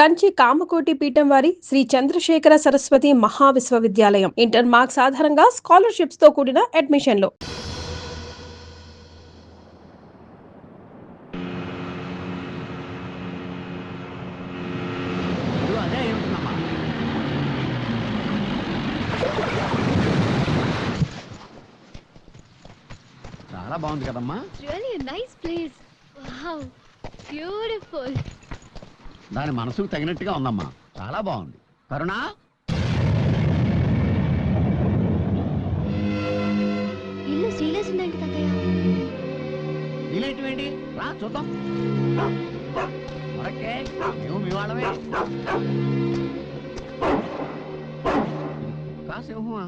కంచి కామకోటి పీఠం వారి Shri Chandrasekhara Saraswati మహావిశ్వవిద్యాలయం inter marks ఆధారంగా స్కాలర్షిప్స్ తో కూడిన అడ్మిషన్లు. చాలా బాగుంది కదమ్మా. Really a nice place. Wow, beautiful. దాని మనసుకు తగినట్టుగా ఉందమ్మా. చాలా బాగుంది. కరుణ, ఇల్లు సీరియస్ ఉందండి తాతయ్య. ఇలాంటివేంటి రా చూద్దాం. ఓకే, మేము మీ వాళ్ళమే. కాసేమా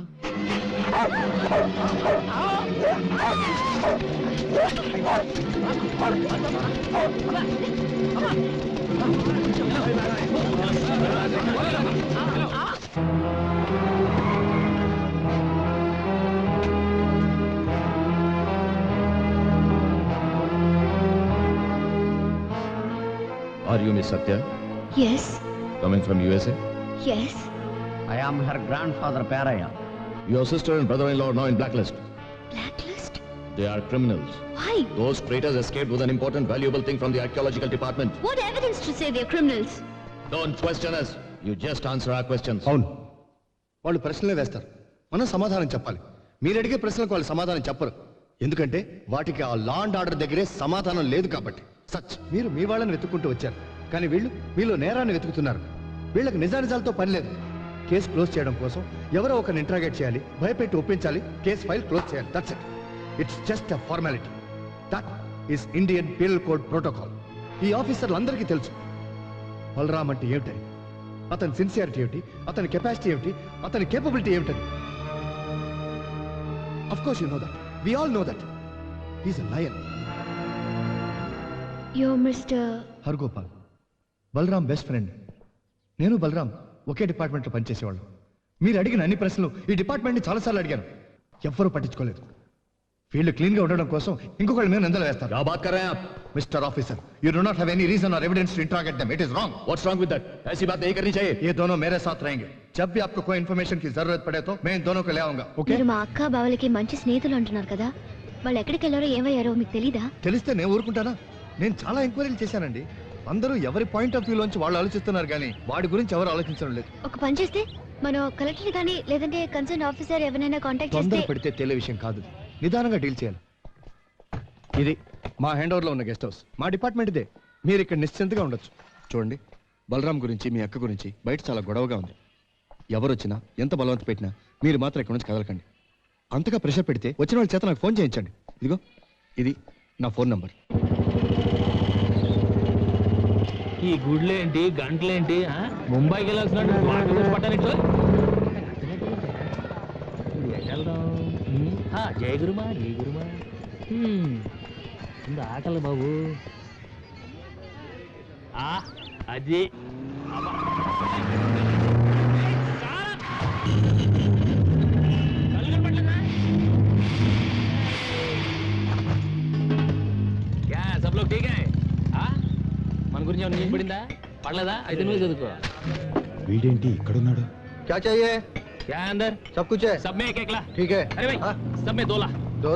Are you Miss Satya? Yes, Coming from USA? yes. I am her grandfather Paraya. Your sister and brother-in-law are now in blacklist. Blacklist? They are criminals. Why? Those traitors escaped with an important, valuable thing from the archaeological department. What evidence to say they're criminals? Don't question us. You just answer our questions. అవును, వాళ్ళు ప్రశ్నలే వేస్తారు, మనం సమాధానం చెప్పాలి. మీరు అడిగే ప్రశ్నలకు వాళ్ళు సమాధానం చెప్పరు, ఎందుకంటే వాటికి ఆ లా అండ్ ఆర్డర్ దగ్గరే సమాధానం లేదు కాబట్టి. సచ్ మీరు మీ వాళ్ళని వెతుక్కుంటూ వచ్చారు, కానీ వీళ్ళు మీలో నేరాన్ని వెతుకుతున్నారు. వీళ్ళకి నిజానిజాలతో పని లేదు. కేసు క్లోజ్ చేయడం కోసం ఎవరో ఒకరిని ఇంట్రాగేట్ చేయాలి, భయపెట్టి ఒప్పించాలి, కేసు ఫైల్ క్లోజ్ చేయాలి. That's it. It's just a formality. That is Indian penal code protocol. ఈ ఆఫీసర్లందరికీ తెలుసు బలరామ్ అంటే ఏమిటని, అతని సిన్సియారిటీ ఏమిటి, అతని కెపాసిటీ ఏమిటి, అతని కేపబిలిటీ ఏమిటని. Of course you know that. We all know that. He's a lion. You're Mr. Hargopal, Balram best friend. నేను బలరామ్ ఒకే డిపార్ట్మెంట్లో పనిచేసేవాళ్ళు. మీరు అడిగిన అన్ని ప్రశ్నలు ఈ డిపార్ట్మెంట్ని చాలాసార్లు అడిగాను, ఎవ్వరూ పట్టించుకోలేదు. వీళ్ళు క్లీన్గా ఉండడం కోసం ఇంకొకళ్ళు మేము నిందలు వేస్తారు. क्या बात कर रहे हैं आप? Mister officer, you do not have any reason or evidence to interrogate them. It is wrong. What's wrong with that? ऐसी बात नहीं करनी चाहिए. ये दोनों मेरे साथ रहेंगे. जब भी आपको कोई इन्फॉर्मेशन की जरूरत पड़े तो मैं इन दोनों को ले आऊंगा. ओके? మీరు మా అక్క బావలకి మంచి స్నేహితులు అంటున్నారు కదా, వాళ్ళు ఎక్కడికి వెళ్ళారో ఏమయ్యారో మీకు తెలీదా? తెలిస్తే నేను ఊరుకుంటానా? నేను చాలా ఎంక్వైరీలు చేశానండి. అందరూ ఎవరి పాయింట్ ఆఫ్ వ్యూలోంచి వాళ్ళు ఆలోచిస్తున్నారు, కానీ వాడి గురించి ఎవరు ఆలోచించడం లేదు. ఒక పని చేస్తే మనం కలెక్టర్ కానీ లేదంటే కన్సర్న్ ఆఫీసర్ ఎవరైనా కాంటాక్ట్ చేస్తే. తొందర పడితే తేలే విషయం కాదు, నిదానంగా డీల్ చేయాలి. ఇది మా హ్యాండ్ ఓవర్లో ఉన్న గెస్ట్ హౌస్, మా డిపార్ట్మెంట్ ఇదే. మీరు ఇక్కడ నిశ్చింతగా ఉండొచ్చు. చూడండి, బలరాం గురించి మీ అక్క గురించి బయట చాలా గొడవగా ఉంది. ఎవరు వచ్చినా ఎంత బలవంత పెట్టినా మీరు మాత్రం ఇక్కడ నుంచి కదలకండి. అంతగా ప్రెషర్ పెడితే వచ్చిన వాళ్ళ చేత నాకు ఫోన్ చేయించండి. ఇదిగో ఇది నా ఫోన్ నంబర్. ఈ గుడ్లేంటి గంటలేంటి ముంబైకి వెళ్ళాల్సిన పట్టానికి జయ గురుమా జయ గురుమా ఆకలి బాబు. అది సబ్ లోగ్ ఠీక్ హై. మన గురించి ఏమైనా న్యూస్ పడిందా? పడలేదా? అయితే నువ్వు చదువుకో. వీడేంటి ఇక్కడ ఉన్నాడు? क्या चाहिए? क्या है अंदर? सब कुछ है. सब में एक एक ला. ठीक है. अरे भाई सब में 2 ला.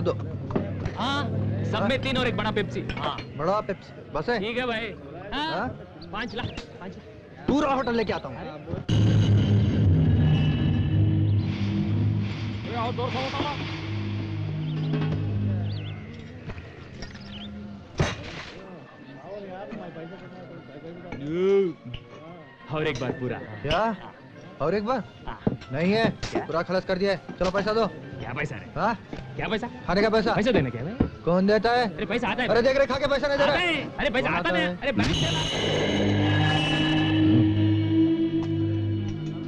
दो. हाँ सब में 3 और एक बड़ा पेप्सी. हाँ बड़ा पेप्सी बस है. ठीक है भाई. हाँ 5 ला 5. पूरा होटल लेके आता हूँ. आओ दूर से होटल. और एक बार पूरा. क्या? और एक बार? नहीं है, पूरा खलास कर दिया है. चलो पैसा दो. क्या पैसा रे? हाँ? क्या पैसा? खाने का पैसा. पैसा देने क्या है? कौन देता है? अरे पैसा आता है. अरे देख रहे खा के पैसा नहीं दे रहा. अरे पैसा आता है. अरे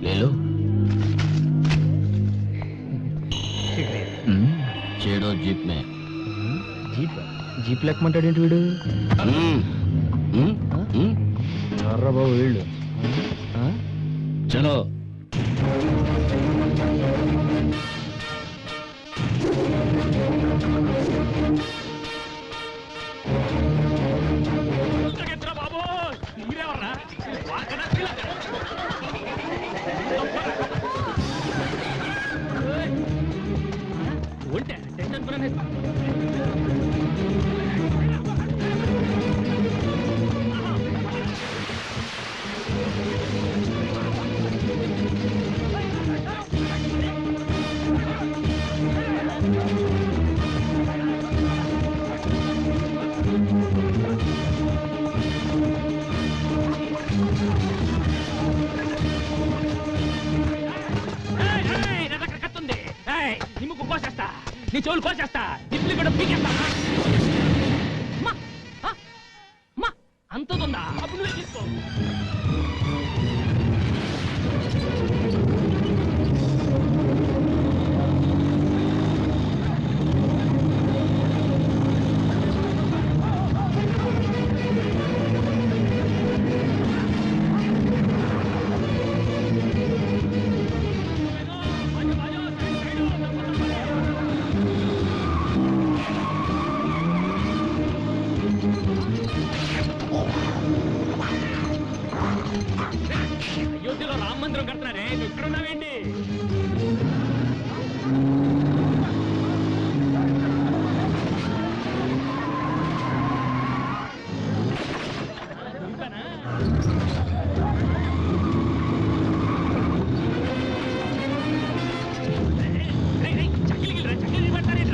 ले लो. చేడో జీప్ మే. జీప్ లెక్కమంటాడేంటి వీడు? ఎర్ర బాబు వీళ్ళు. చలో. బాబు మీరేవర్రా? बोलते हैं टेंशन पूरा नहीं నిమ్ముకు కోసేస్తా నీ చెవులు కోసేస్తా నిప్పులు కూడా పీకేస్తా అంతుందా అప్పుడు నువ్వే తీసుకో అయోధ్యలో రామ మందిరం కడుతున్నారే నువ్వు ఇక్కడ ఉన్నావేంటి చక్కలికి చక్కలి పడతారే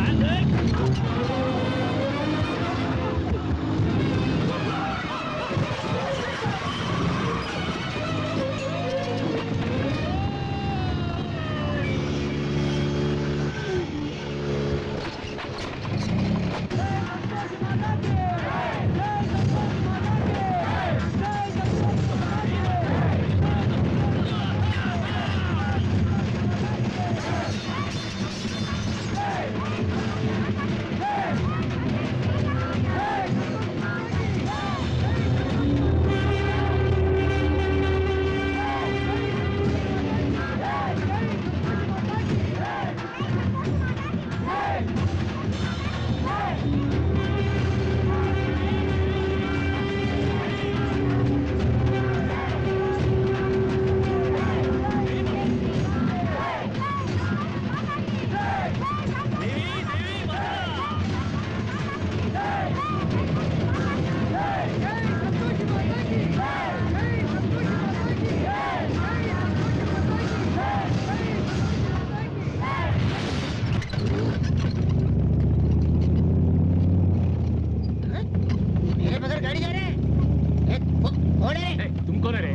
तुम कौन है रे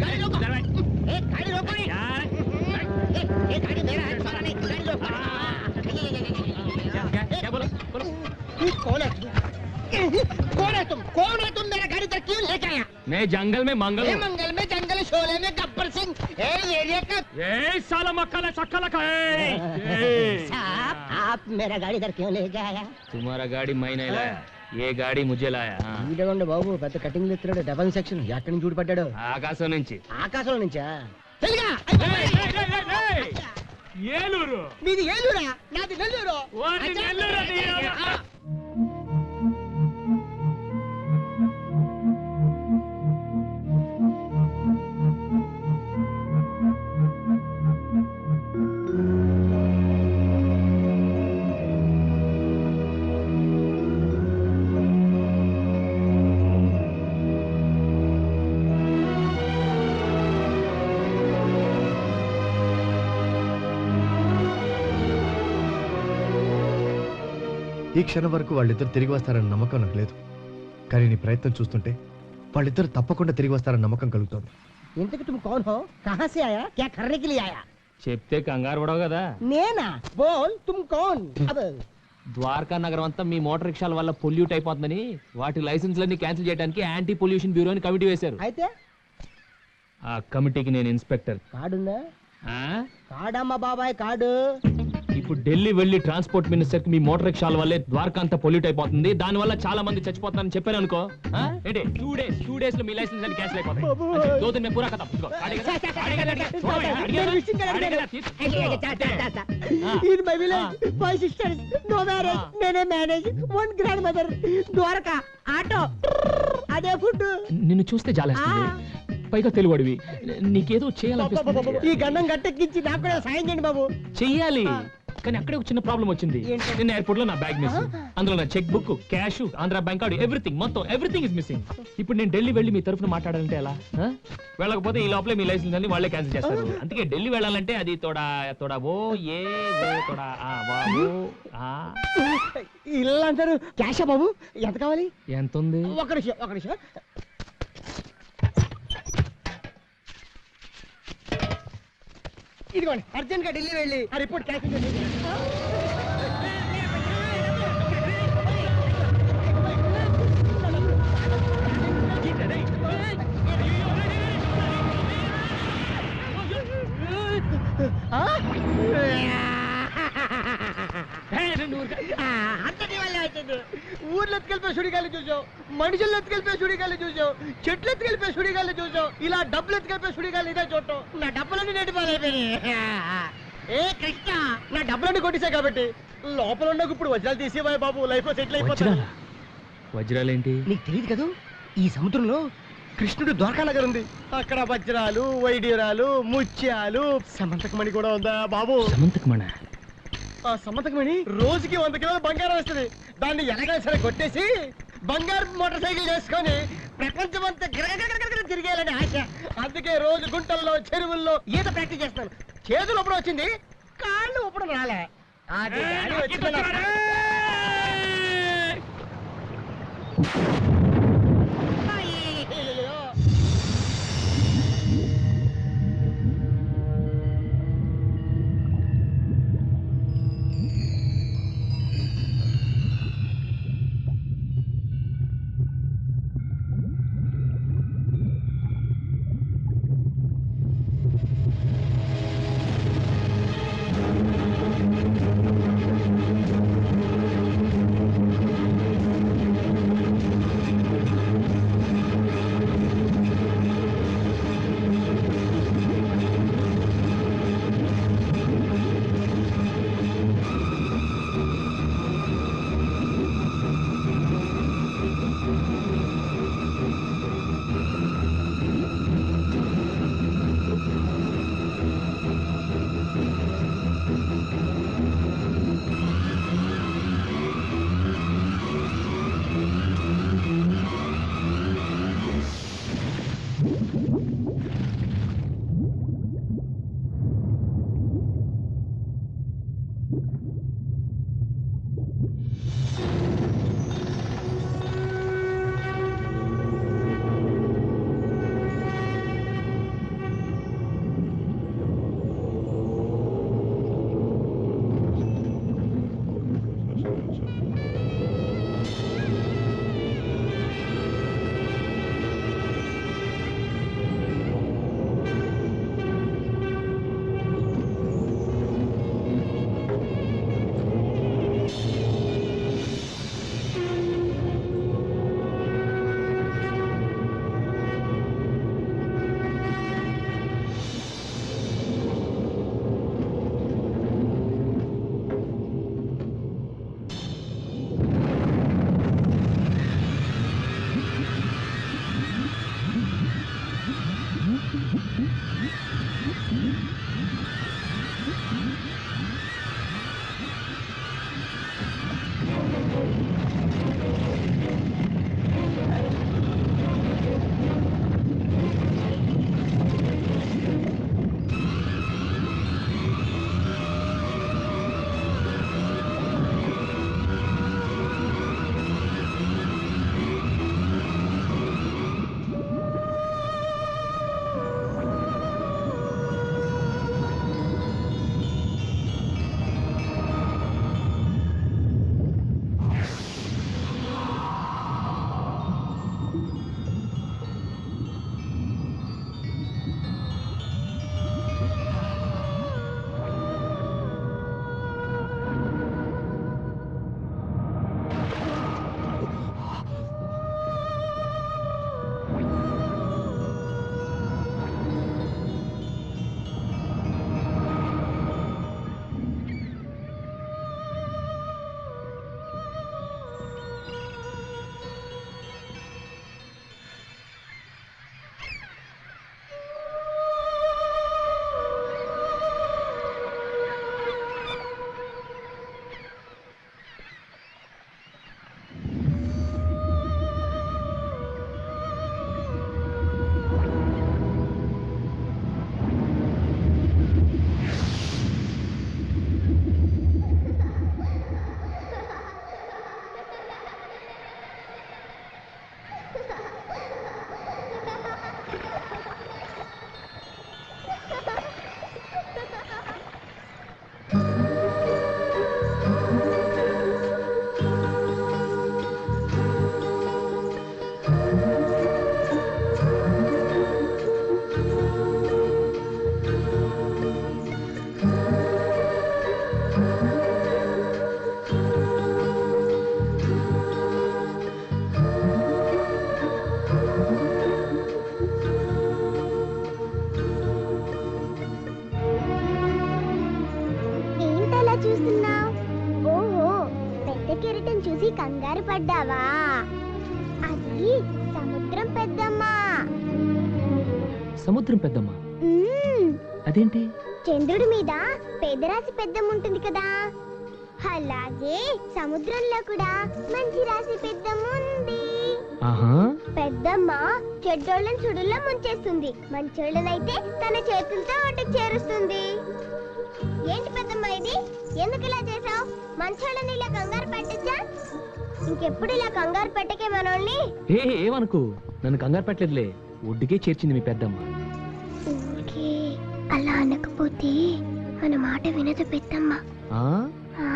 गाड़ी रोको यार ये गाड़ी मेरा है साला नहीं गाड़ी रोको क्या बोलो बोलो कौन है तुम मेरा गाड़ी तक क्यों लेके आया मैं जंगल में मंगल हूँ मंगल में जंगल शोले में गब्बर सिंह एरिया का ए साला मक्खला सक्खला का साहब आप मेरा गाड़ी इधर क्यों लेके आया तुम्हारा गाड़ी मैं नहीं लाया ये गाड़ी मुझे लाया వీడేగొండ బాబు పెద్ద కటింగ్ ఇస్తున్నాడు డబల్ సెక్షన్ ఎక్కడి నుంచి చూడపడ్డాడు ఆకాశం నుంచి ఆకాశంలో నుంచా ఏలూరు మీది ఏలూరా నాది నెల్లూరు వాడి నెల్లూరు అది. ఈ క్షణం వరకు వాళ్ళిద్దరు తిరిగి వస్తారన్న నమ్మకం నాకు లేదు, కానీ నీ ప్రయత్నం చూస్తుంటే వాళ్ళిద్దరు తప్పకుండా తిరిగి వస్తారన్న నమ్మకం కలుగుతోంది. ఇంతకు तुम कौन हो कहां से आया क्या करने के लिए आया చెప్తే కంగారు పడవు కదా. నేనా बोल तुम कौन अब ద్వారకా నగరం అంతా మీ మోటార్ రిక్షాల వల్ల పొల్యూట్ అయిపోతుందని వాటి లైసెన్స్లన్నీ క్యాన్సిల్ చేయడానికి యాంటీ పొల్యూషన్ బ్యూరోని కమిటీ వేశారు. అయితే ఆ కమిటీకి నేను ఇన్స్పెక్టర్. కార్డుందా కార్డమ్మ బాబాయ్ కార్డు ఈ ఇప్పుడు ఢిల్లీ వెళ్ళి ట్రాన్స్పోర్ట్ మినిస్టర్ కి మీ మోటార్ రిక్షాల వల్లే ద్వారకా అంతా పొల్యూట్ అయిపోతుంది, దాని వల్ల చాలా మంది చచ్చిపోతున్నారని చెప్పాను అనుకో. ఏంటి 2 days లో మీ లైసెన్స్ అన్ని క్యాన్సిల్ అయిపోతాయి. దో దిన్ మే పూరా ఖతం. ఇదిగో, అడిగేదా? In my village, 5 sisters, no marriage, నేనే manage, 1 grandmother, Dwarka, auto, అదే ఫుడ్. నిన్ను చూస్తే జాలేస్తుంది, పైగా తెలుగుడివి, నీకేదో చేయాలనిపిస్తుంది. ఈ గండం గట్టెక్కించి నాకు కూడా సాయం చేయండి బాబు. చెయ్యాలి, కానీ అక్కడే ఒక చిన్న ప్రాబ్లం వచ్చింది. నిన్న ఎయిర్పోర్ట్ లో నా బ్యాగ్ మిస్, అందులో నా cheque book, cash, Andhra bank card, everything is missing. ఇప్పుడు నేను ఢిల్లీ వెళ్ళి మీ తరఫున మాట్లాడాలంటే ఎలా? వెళ్ళకపోతే ఈ లోపలే మీ లైసెన్స్ అన్ని వాళ్ళే క్యాన్సిల్ చేస్తారు. అందుకే ఢిల్లీ వెళ్ళాలంటే అది తోడా ఓ ఏ ఓ తోడా ఆ వా ఓ ఆ. ఇల్లు అంటారు క్యాషా బాబు? ఎంత కావాలి? ఎంత ఉంది? ఒక నిమిషం. ఇదిగోండి, అర్జెంట్ గా ఢిల్లీ వెళ్ళి ఆ రిపోర్ట్ క్యాన్సిల్ చేయండి. అంతటి వల్లే వచ్చింది. ఊర్లో ఎత్తుకెళ్ళిపోయి సుడిగాలి చూసావు, మనుషులు ఎత్తుకెళ్ళిపోయి సుడిగాలి చూసావు, చెట్లు ఎత్తుకెళ్ళిపోయి సుడిగాలి చూసావు, ఇలా డబ్బులు ఎత్తుకెళ్ళిపోయి సుడిగాలి ఇదే చూడటం. నా డబ్బులన్నీ నెట్టిపోయినాయి. ఏ కృష్ణ, నా డబ్బులన్నీ కొట్టేశాయి కాబట్టి లోపల ఉన్న ఇప్పుడు వజ్రాలు తీసేవాయి బాబు, లైఫ్ లో సెటిల్ అయిపోతాయి. వజ్రాలేంటి? నీకు తెలియదు కదా, ఈ సముద్రంలో కృష్ణుడు ద్వారకా నగర్ ఉంది, అక్కడ వజ్రాలు, వైడ్యూరాలు, ముత్యాలు, సమంతకమణి కూడా ఉందా బాబు? సమంతకమణ? ఆ సమంతకమణి రోజుకి 100 కిలోల బంగారం వస్తుంది. దాన్ని ఎలాగైనా సరే కొట్టేసి బంగారు మోటార్ సైకిల్ చేసుకొని ప్రపంచం అంతా గిరగిర తిరిగేయాలని ఆశ. అందుకే రోజు గుంటల్లో, చెరువుల్లో ఈత ప్రాక్టీస్ చేస్తాను. చేతులు ఒప్పుడు వచ్చింది, కాళ్ళు ఒప్పుడు రాలే. అది గాలి వచ్చింది నాకు. అయ్యయ్యో. ఏంటలా చూస్తున్నావు? ఓహో, పెద్ద కెరటం చూసి కంగారు పడ్డావా? అది సముద్రం పెద్దమ్మా. సముద్రం పెద్దమ్మ మ్మ్. అదేంటి? చంద్రుడి మీద పెద్దరాశి పెద్దమ్మ ఉంటుంది కదా, అలాగే సముద్రంలో కూడా మంచి రాశి పెద్దమ్మ ఉంది. ఆహా, పెద్దమ్మ చెడ్డోళ్ళని సుడుల్లో ముంచేస్తుంది, మంచోళ్ళనైతే తన చేతులతో ఒడ్డుకు చేరుస్తుంది. ఏంటి పెద్దమ్మ ఇది? ఎందుకు ఇలా చేసావు? మంచోళ్ళని ఇలా కంగారు పెట్టచ్చా? ఇంకెప్పుడు ఇలా కంగారు పెట్టకే మనోళ్ళని. ఏమనుకు, నన్ను కంగారు పెట్టలేదులే, ఒడ్డుకే చేర్చింది మీ పెద్దమ్మ. ఊరికే అలా అనకపోతే మన మాట వినదు పెద్దమ్మ. ఆ? ఆ,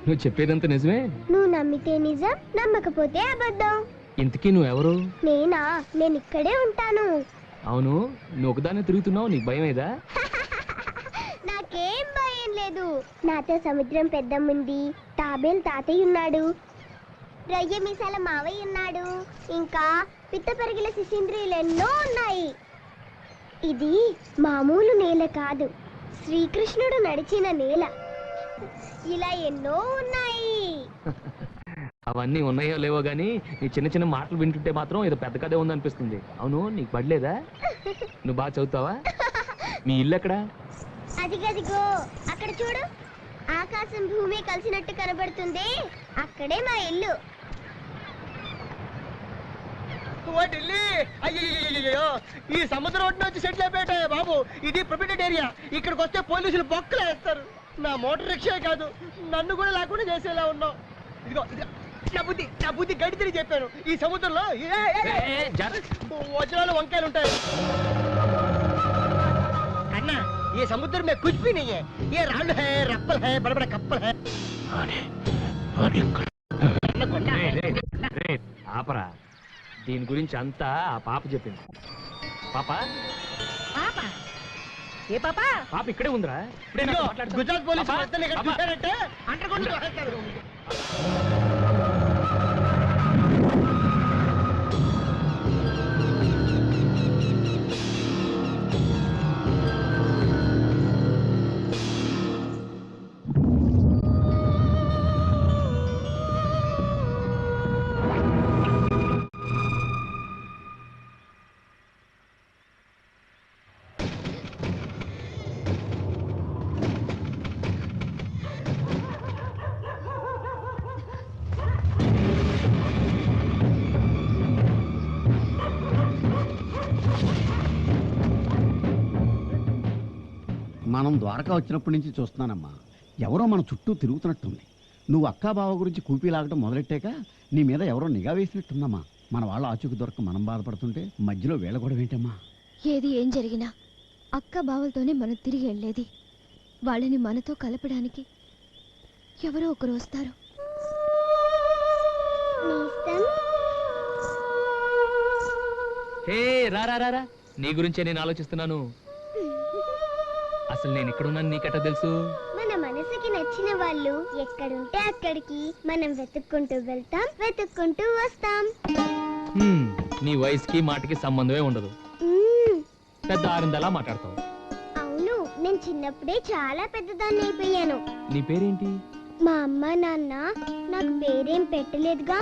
నువ్వు చెప్పేదంతా నిజమే? నువ్వు నమ్మితే నిజం, నమ్మకపోతే అబద్ధం. ఇంతకీ నువ్వెవరు? నేనా? నేను ఇక్కడే ఉంటాను. అవును, నువ్వు ఒకదాన్ని తిరుగుతున్నావు, నీకు భయం ఏదా? నాకేం భయం లేదు. నాతో సముద్రం పెద్దమ్ముంది, తాబేలు తాతయ్య ఉన్నాడు, రొయ్య మీసాల మావయ్య ఉన్నాడు, ఇంకా పిత్త పెరిగిల శిశింద్రియులు ఎన్నో ఉన్నాయి. ఇది మామూలు నేల కాదు, శ్రీకృష్ణుడు నడిచిన నేల. ఇలా ఎన్నో ఉన్నాయి. అవన్నీ ఉన్నాయో లేవో గానీ నీ చిన్న చిన్న మాటలు వింటుంటే మాత్రం ఏదో పెద్ద కథే ఉందనిపిస్తుంది. అవును, నీకు పడలేదా? నువ్వు బాగా చదువుతావా? మీ ఇల్లు ఎక్కడా? అదిగదిగో అక్కడ చూడు, ఆకాశం భూమి కలిసినట్టు కనబడుతుంది, అక్కడే మా ఇల్లు. అయ్యో, ఈ సముద్రం ఒడ్డున వచ్చి సెటిల్ అయిపోయాయి బాబు. ఇది ప్రొటెక్టెడ్ ఏరియా. ఇక్కడికి వస్తే పోలీసులు బొక్కలు వేస్తారు. నా మోటార్ రిక్షా కాదు, నన్ను కూడా లేకుండా చేసేలా ఉన్నావు. ఇదిగో నా బుద్ధి గడి తిరిగి చెప్పాను. ఈ సముద్రంలో వజ్రాలు వంకాయలు ఉంటాయి అన్నా. ये समुद्र में कुछ भी नहीं है, ये राल है, रप्पल है, बड़े बड़े कप्पल है. ఆపరా, దీని గురించి అంతా ఆ పాప చెప్పింది. పాప ఏ పాప? పాప ఇక్కడే ఉందిరా. ఇప్పుడే నాతో మాట్లాడుతా. గుజరాత్ పోలీసు పాపా, మొత్తం ఇక్కడ పాపా. చూశారంటే అంటర్కొండలు వేస్తారు. మనం ద్వారకా వచ్చినప్పటి నుంచి చూస్తున్నానమ్మా, ఎవరో మన చుట్టూ తిరుగుతున్నట్టుంది. నువ్వు అక్కా బావ గురించి కూపీ లాగటం మొదలెట్టాక నీ మీద ఎవరో నిఘా వేసినట్టుందమ్మా. మన వాళ్ళ ఆచూకు దొరక మనం బాధపడుతుంటే మధ్యలో వేళ కూడా ఏంటమ్మా? ఏది ఏం జరిగినా అక్క బావలతోనే మనం తిరిగి వెళ్ళేది. వాళ్ళని మనతో కలపడానికి ఎవరో ఒకరు వస్తారు. నేస్తం, హే రా రా రా రా, నీ గురించే నేను ఆలోచిస్తున్నాను. అసలు నేను ఇక్కడున్నాను నీకెట్టా తెలుసు? మన మనసుకి నచ్చిన వాళ్ళు ఎక్కడుంటే అక్కడికి మనం వెతుక్కుంటూ వెళ్తాం, వెతుక్కుంటూ వస్తాం. నీ వయసుకి మాటకి సంబంధమే ఉండదు. మ్మ్. పెద్ద ఆరిందలా మాట్లాడతావు. అవును, నేను చిన్నప్పుడే చాలా పెద్దదాన్ని అయిపోయాను. నీ పేరేంటి? మా అమ్మ నాన్న నాకు పేరేం పెట్టలేదుగా,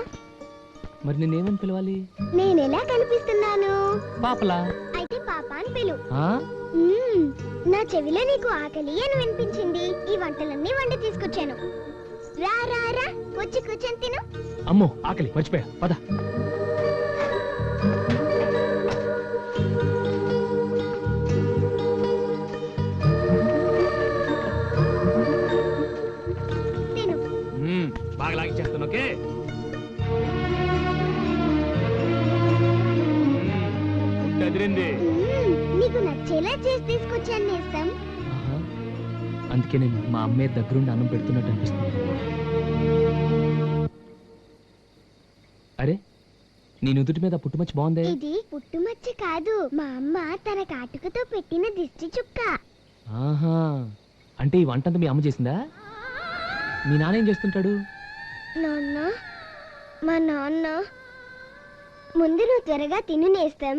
మరి నేనేమని పిలవాలి? నేనెలా కనిపిస్తున్నాను? పాపలా? అయితే పాప అని పిలు. ఆ? మ్మ్. నా చెవిలో నీకు ఆకలి అని వినిపించింది, ఈ వంటలన్నీ వండి తీసుకొచ్చాను. రా రా రా, వచ్చి కూర్చొని తిను. అమ్మో ఆకలి, మర్చిపోయా, పద. తిను. బాగా లాగిచ్చేస్తాను, ఓకే? అదిరింది. మ్మ్. నీకు నచ్చేలా చేసి తీసుకొచ్చాను నేస్తం. ఆహా. అందుకే నేను మా అమ్మే దగ్గరుండి అన్నం పెడుతున్నట్టు అనిపిస్తుంది. అరే, నీ నుదుటి మీద పుట్టుమచ్చి బాగుంది. ఇది పుట్టుమచ్చ కాదు, మా అమ్మ తన కాటుకతో పెట్టిన దిష్టి చుక్క. ఆహా, అంటే ఈ వంటంతా మీ అమ్మ చేసిందా? మీ నాన్న ఏం చేస్తుంటాడు? నాన్న, మా నాన్న ముందు నువ్వు త్వరగా తిను నేస్తం,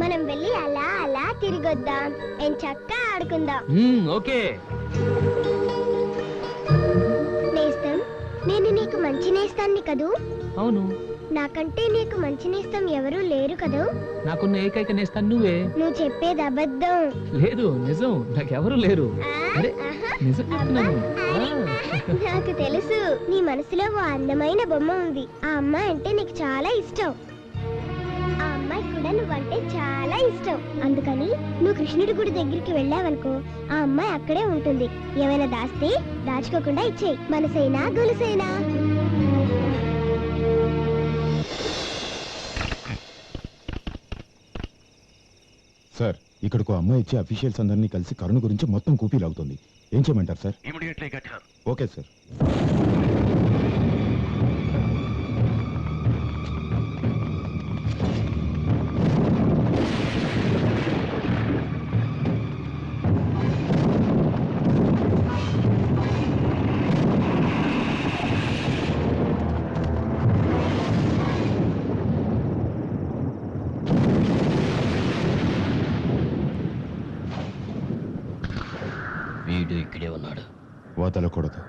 మనం వెళ్ళి అలా అలా తిరిగొద్దాం, చక్కగా ఆడుకుందాం. ఓకే. నేస్తం, నేను నీకు మంచి నేస్తాన్ని కదూ? అవును. నాకంటే నీకు మంచి నేస్తం ఎవరూ లేరు కదూ? నాకున్న ఏకైక నేస్తాను నువ్వే. నువ్వు చెప్పేది అబద్ధం. లేదు, నిజం, నాకెవరు లేరు. అరే, నిజం చెప్తున్నాను. నాకు తెలుసు, నీ మనసులో ఓ అందమైన బొమ్మ ఉంది. ఆ అమ్మాయి అంటే నీకు చాలా ఇష్టం. ఆ అమ్మాయి కూడా నువ్వంటే చాలా ఇష్టం. అందుకని నువ్వు కృష్ణుడి గుడి దగ్గరికి వెళ్ళావనుకో, ఆ అమ్మాయి అక్కడే ఉంటుంది. ఏమైనా దాస్తే దాచుకోకుండా ఇచ్చేయి. మనసైనా గొలుసైనా. సార్, ఇక్కడికి అమ్మాయి ఇచ్చే అఫీషియల్స్ అందరినీ కలిసి కరుణ గురించి మొత్తం కూపీ లాగుతుంది. ఏం చేయమంటారు సార్? Okay sir. వీడు ఇక్కడే ఉన్నాడు. వదలకూడదు.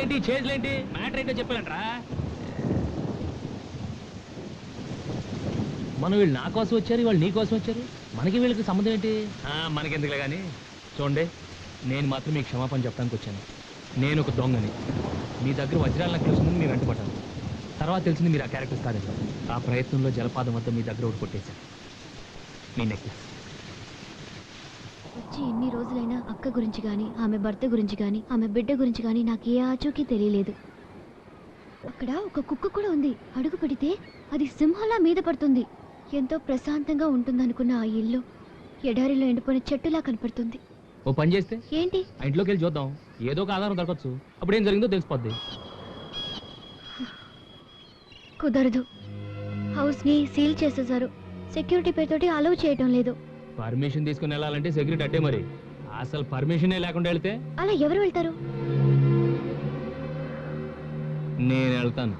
ఏంటి చేతులేంటి మ్యాటర్ ఏంటో చెప్పాలంట్రా. మనం వీళ్ళు నా కోసం వచ్చారు, వాళ్ళు నీ కోసం వచ్చారు, మనకి వీళ్ళకి సంబంధం ఏంటి? మనకెందుకులే కానీ చూడండి, నేను మాత్రం మీకు క్షమాపణ చెప్పడానికి వచ్చాను. నేను ఒక దొంగని, మీ దగ్గర వజ్రాల నెక్లెస్ ఉంది, మీరు అంటుపడ్డాను. తర్వాత తెలిసింది మీరు ఆ క్యారెక్టర్స్ కాదండి. ఆ ప్రయత్నంలో జలపాతం వద్ద మీ దగ్గర ఒకటి కొట్టేశాను, మీ నెక్లెస్. వచ్చి ఎన్ని రోజులైనా అక్క గురించి కానీ, ఆమె భర్త గురించి కానీ, ఆమె బిడ్డ గురించి కానీ నాకు ఏ ఆచూకీ తెలియలేదు. అక్కడ ఒక కుక్క కూడా ఉంది. అడుగు పెడితే అది సింహంలా మీద పడుతుంది. ఎంతో ప్రశాంతంగా ఉంటుందనుకున్న ఆ ఇల్లు ఎడారిలో ఎండిపోయిన చెట్టులా కనపడుతుంది. ఓ పని చేస్తే ఏంటి? ఆ ఇంట్లోకి వెళ్ళి చూద్దాం, ఏదో ఒక ఆధారం దొరకచ్చు. అప్పుడు ఏం జరిగిందో తెలిసిపోద్ది. కుదరదు, హౌస్ ని సీల్ చేసేసారు. సెక్యూరిటీ పేరుతోటి అలౌ చేయటం లేదు. పర్మిషన్ తీసుకుని వెళ్ళాలంటే సెక్యూరిటీ అట్టే మరి. అసలు పర్మిషనే లేకుండా వెళ్తే అలా ఎవరు వెళ్తారు? నేను వెళ్తాను.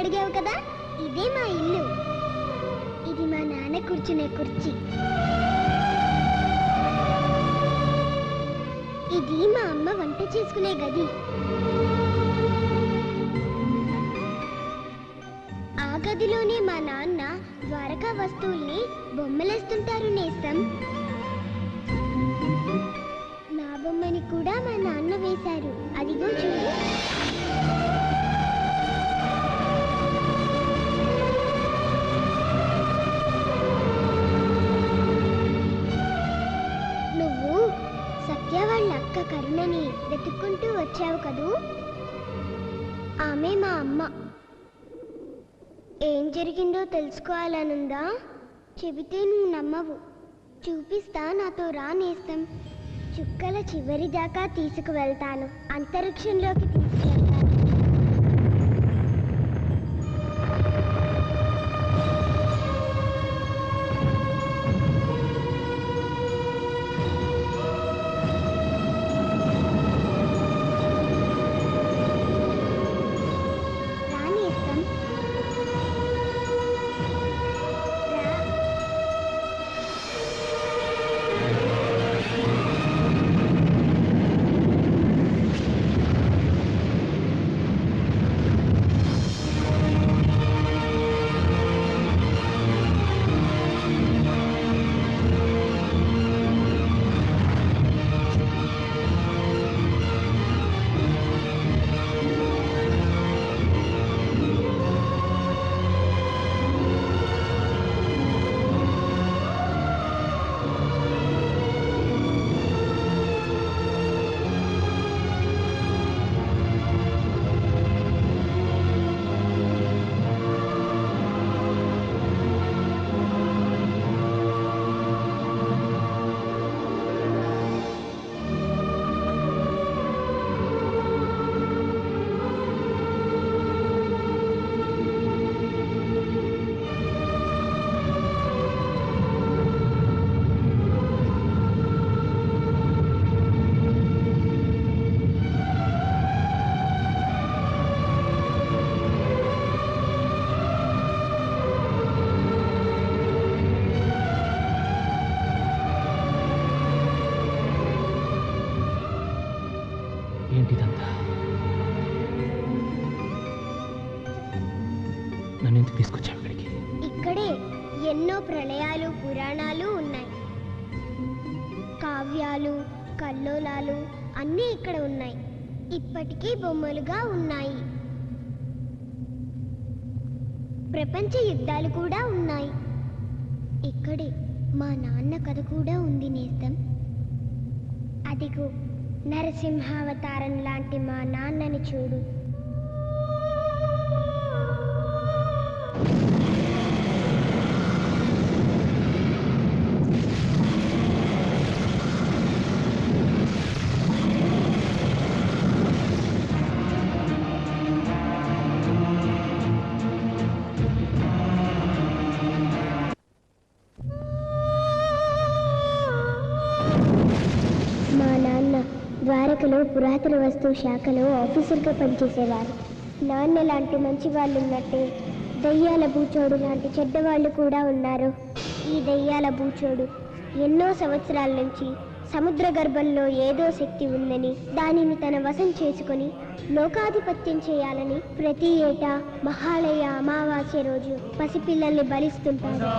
అడిగావు కదా, ఇదే మా ఇల్లు. ఇది మా నాన్న కూర్చునే కుర్చీ. ఇది మా అమ్మ వంట చేసుకునే గది. ఆ గదిలోనే మా నాన్న ద్వారకా వస్తువుల్ని బొమ్మలేస్తుంటారు నేస్తం. నా బొమ్మని కూడా మా నాన్న వేశారు, అదిగో చూడు. నువ్వు సత్య వాళ్ళ అక్క కరుణని వెతుక్కుంటూ వచ్చావు కదూ, ఆమె మా అమ్మ. ఏం జరిగిందో తెలుసుకోవాలనుందా? చెబితే నువ్వు నమ్మవు. చూపిస్తా, నాతో రా నేస్తం. చుక్కల చివరి దాకా తీసుకువెళ్తాను, అంతరిక్షంలోకి తీసుకెళ్తాను. రా నేస్తం, రా. ఏంటిదంతా? నన్ను ఎందుకు తీసుకొచ్చావు ఇక్కడికి? ఇక్కడే ఎన్నో ప్రళయాలు, పురాణాలు ఉన్నాయి. కావ్యాలు, కల్లోలాలు అన్నీ ఇక్కడ ఉన్నాయి. ఇప్పటికీ బొమ్మలుగా ఉన్నాయి. ప్రపంచ యుద్ధాలు కూడా ఉన్నాయి. ఇక్కడే మా నాన్న కథ కూడా ఉంది నేస్తం. అదిగో నరసింహావతారం లాంటి మా నాన్నని చూడు. మా నాన్న ద్వారకలో పురాతన వస్తువు శాఖలో ఆఫీసర్గా పనిచేసేవారు. నాన్న లాంటి మంచి వాళ్ళు ఉన్నట్టే దయ్యాల బూచోడు లాంటి చెడ్డవాళ్ళు కూడా ఉన్నారు. ఈ దయ్యాల బూచోడు ఎన్నో సంవత్సరాల నుంచి సముద్ర గర్భంలో ఏదో శక్తి ఉందని, దానిని తన వశం చేసుకొని లోకాధిపత్యం చేయాలని ప్రతి ఏటా మహాలయ అమావాస్య రోజు పసిపిల్లల్ని బలిస్తుంటారు.